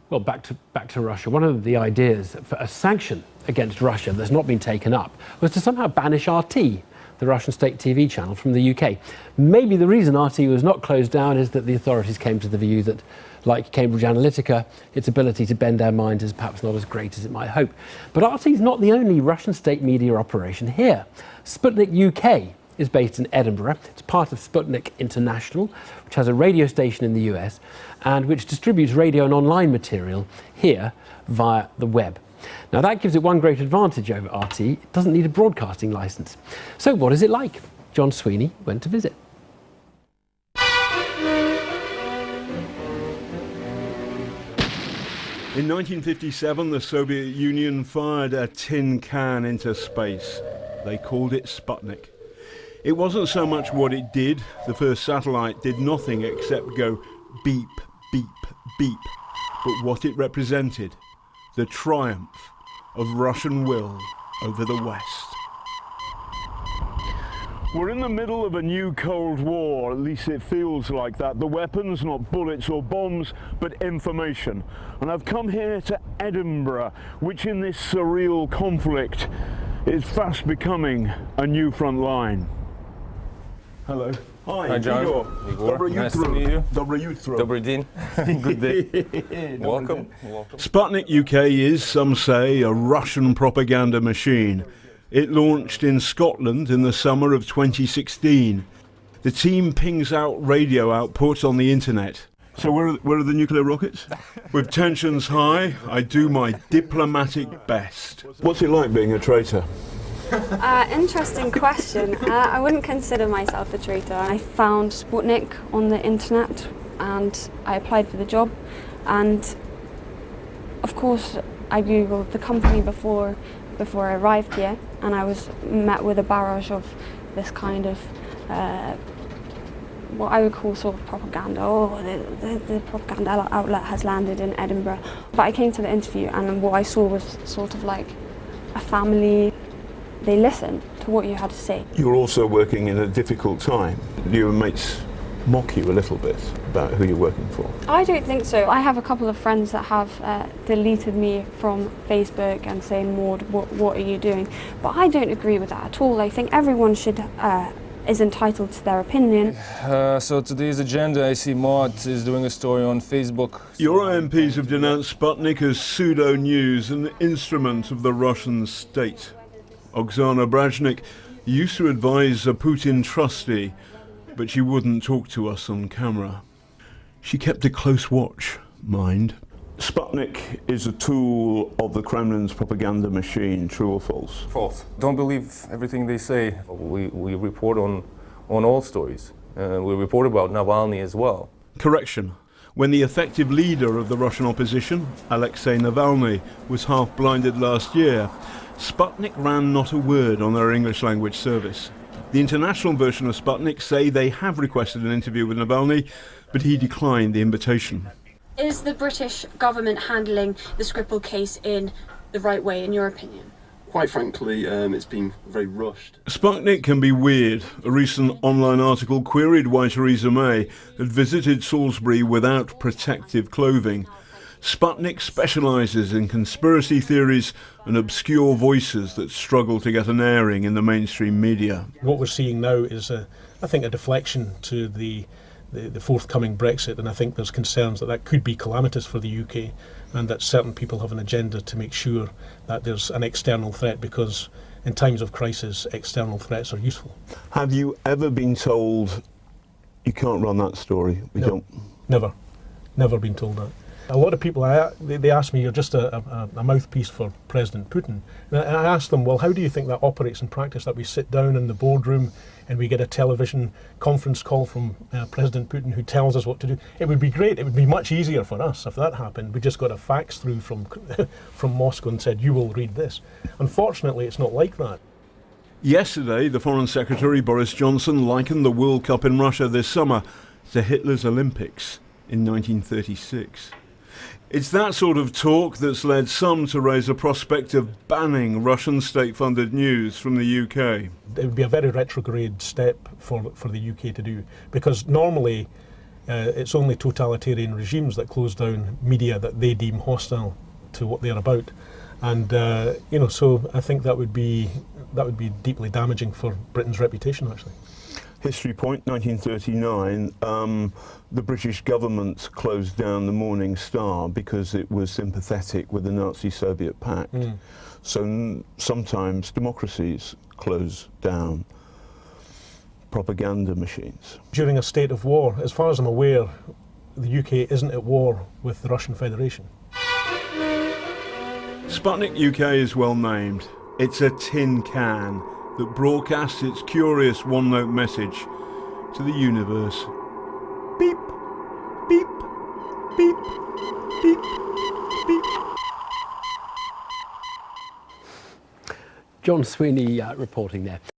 Well, back to Russia. One of the ideas for a sanction against Russia that's not been taken up was to somehow banish RT, the Russian state TV channel, from the UK. Maybe the reason RT was not closed down is that the authorities came to the view that, like Cambridge Analytica, its ability to bend our minds is perhaps not as great as it might hope. But RT is not the only Russian state media operation here. Sputnik UK is based in Edinburgh. It's part of Sputnik International, which has a radio station in the US and which distributes radio and online material here via the web. Now that gives it one great advantage over RT. It doesn't need a broadcasting license. So what is it like? John Sweeney went to visit. In 1957, the Soviet Union fired a tin can into space. They called it Sputnik. It wasn't so much what it did. The first satellite did nothing except go beep, beep, beep. But what it represented, the triumph of Russian will over the West. We're in the middle of a new Cold War, at least it feels like that. The weapons, not bullets or bombs, but information. And I've come here to Edinburgh, which in this surreal conflict is fast becoming a new front line. Hello. Hi, John. Igor. Nice to meet you. Dobry din. Good day. Welcome. Sputnik UK is, some say, a Russian propaganda machine. It launched in Scotland in the summer of 2016. The team pings out radio output on the internet. So where are the nuclear rockets? With tensions high, I do my diplomatic best. What's it like being a traitor? Interesting question. I wouldn't consider myself a traitor. I found Sputnik on the internet and I applied for the job, and of course I googled the company before I arrived here, and I was met with a barrage of this kind of what I would call sort of propaganda. Oh, the propaganda outlet has landed in Edinburgh. But I came to the interview and what I saw was sort of like a family. They listened to what you had to say. You're also working in a difficult time. Your mates mock you a little bit about who you're working for. I don't think so. I have a couple of friends that have deleted me from Facebook and saying, Maud, what are you doing? But I don't agree with that at all. I think everyone is entitled to their opinion. So today's agenda, I see Maud is doing a story on Facebook. Your MPs have denounced Sputnik as pseudo-news, an instrument of the Russian state. Oksana Brajnik used to advise a Putin trustee, but she wouldn't talk to us on camera. She kept a close watch, mind. Sputnik is a tool of the Kremlin's propaganda machine, true or false? False. Don't believe everything they say. We report on all stories. We report about Navalny as well. Correction. When the effective leader of the Russian opposition, Alexei Navalny, was half-blinded last year, Sputnik ran not a word on their English language service. The international version of Sputnik say they have requested an interview with Navalny, but he declined the invitation. Is the British government handling the Skripal case in the right way, in your opinion? Quite frankly, it's been very rushed. Sputnik can be weird. A recent online article queried why Theresa May had visited Salisbury without protective clothing. Sputnik specialises in conspiracy theories and obscure voices that struggle to get an airing in the mainstream media. What we're seeing now is, I think, a deflection to the forthcoming Brexit, and I think there's concerns that could be calamitous for the UK, and that certain people have an agenda to make sure that there's an external threat, because in times of crisis, external threats are useful. Have you ever been told you can't run that story? No, never been told that. A lot of people, they ask me, you're just a mouthpiece for President Putin. And I ask them, well, how do you think that operates in practice, that we sit down in the boardroom and we get a television conference call from President Putin who tells us what to do? It would be great. It would be much easier for us if that happened. We just got a fax through from Moscow and said, you will read this. Unfortunately, it's not like that. Yesterday, the Foreign Secretary, Boris Johnson, likened the World Cup in Russia this summer to Hitler's Olympics in 1936. It's that sort of talk that's led some to raise a prospect of banning Russian state-funded news from the UK. It would be a very retrograde step for the UK to do, because normally It's only totalitarian regimes that close down media that they deem hostile to what they're about. And so I think that would be deeply damaging for Britain's reputation, actually. History point, 1939, the British government closed down the Morning Star because it was sympathetic with the Nazi-Soviet pact. So sometimes democracies close down propaganda machines. During a state of war, as far as I'm aware, the UK isn't at war with the Russian Federation. Sputnik UK is well named. It's a tin can that broadcasts its curious one-note message to the universe. Beep, beep, beep, beep, beep. John Sweeney reporting there.